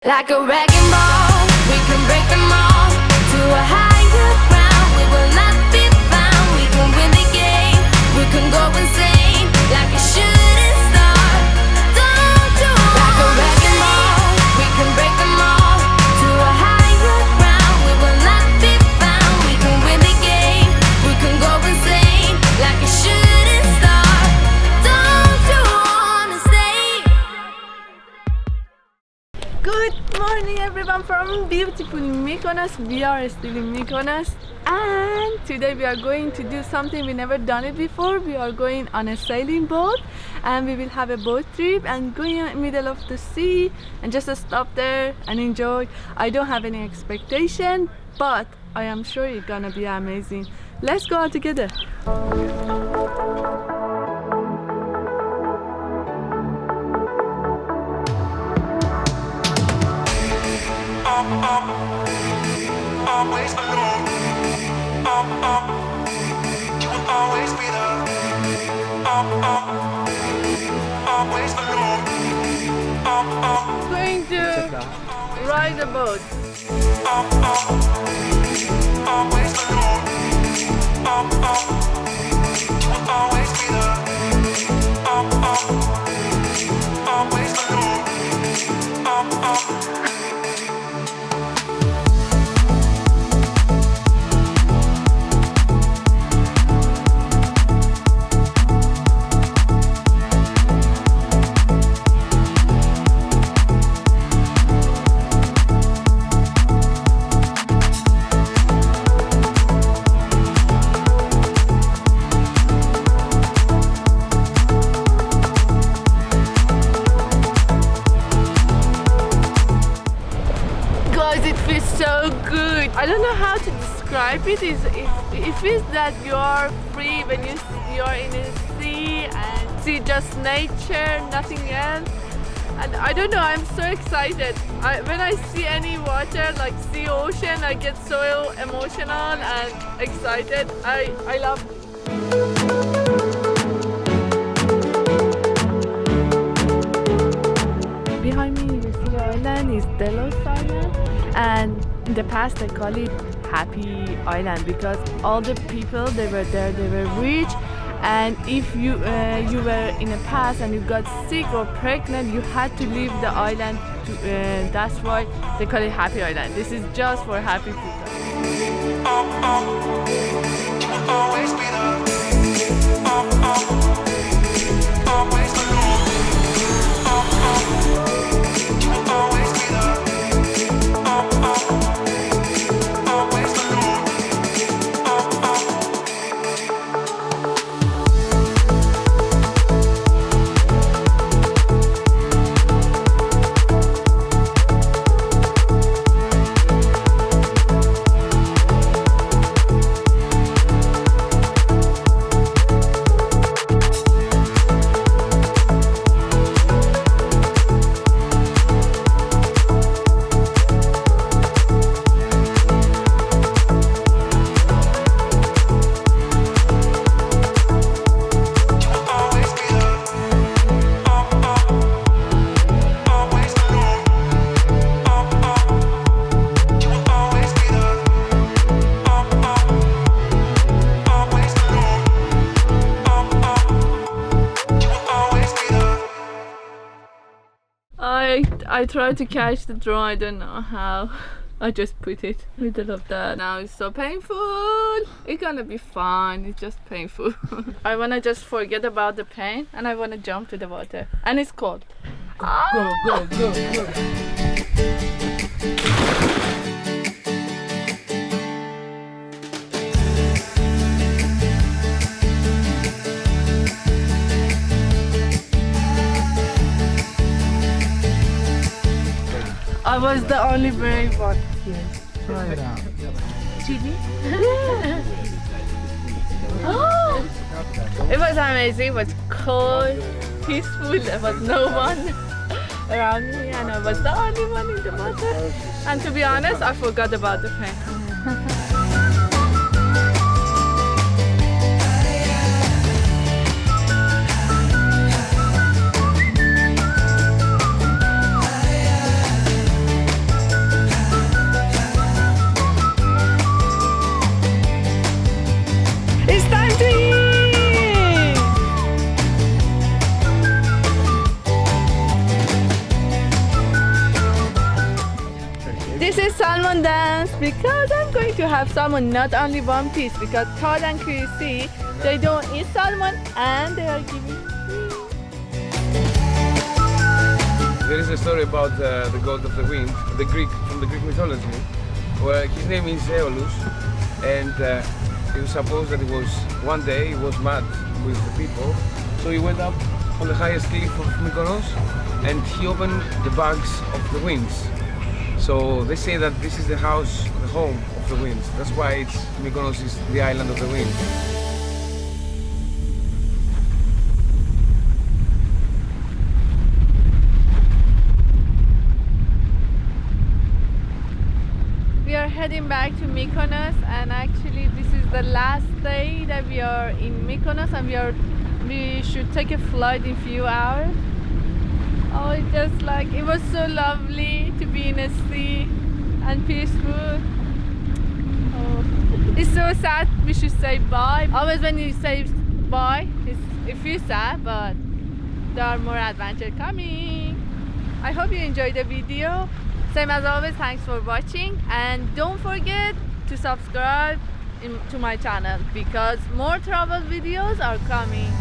Like a wrecking ball, we can break them all to a higher ground. We will not be found. We can win the game. We can go insane like a shooting star. Don't you? Like a wrecking ball, we can break them all to a higher ground. We will not be found. We can win the game. We can go insane like a shooting star. Don't you wanna stay? Good morning everyone from beautiful Mykonos. We are still in Mykonos and today we are going to do something we never done it before. We are going on a sailing boat and we will have a boat trip and going in the middle of the sea and just stop there and enjoy. I don't have any expectation, but I am sure it's gonna be amazing. Let's go out together. Always alone. You will always be there. Always alone. Going to ride a boat. Always alone. You will always be there. Always alone. Guys, it feels so good. I don't know how to describe it. It feels that you are free when you are in the sea and see just nature, nothing else. And I don't know, I'm so excited. When I see any water like sea, ocean, I get so emotional and excited. I love it. Behind me you see the island is Delos Island, and in the past they call it Happy Island because all the people they were there, they were rich, and if you were in the past and you got sick or pregnant, you had to leave the island. That's why they call it Happy Island. This is just for happy people. You will always be there. Always alone. You will always be there. Always alone. I tried to catch the drone, I don't know how. I just put it middle of that. Now it's so painful. It's gonna be fine, it's just painful. I wanna just forget about the pain and I wanna jump to the water. And it's cold. Go. I was the only brave one. Yes, try it out. Chili? Oh, it was amazing. It was cold, peaceful. There was no one around me, and I was the only one in the water. And to be honest, I forgot about the pain. This is salmon dance because I'm going to have salmon, not only one piece, because Todd and Chrissy, they don't eat salmon and they are giving me. There is a story about the god of the wind, the Greek, from the Greek mythology, where his name is Aeolus, and it was supposed that one day he was mad with the people, so he went up on the highest cliff of Mykonos and he opened the bags of the winds. So they say that this is the house, the home of the winds. That's why Mykonos is the island of the wind. We are heading back to Mykonos, and actually this is the last day that we are in Mykonos, and we should take a flight in few hours. Oh, it was so lovely to be in a sea and peaceful. Oh, it's so sad we should say bye. Always when you say bye, it feels sad, but there are more adventures coming. I hope you enjoyed the video. Same as always, thanks for watching, and don't forget to subscribe to my channel because more travel videos are coming.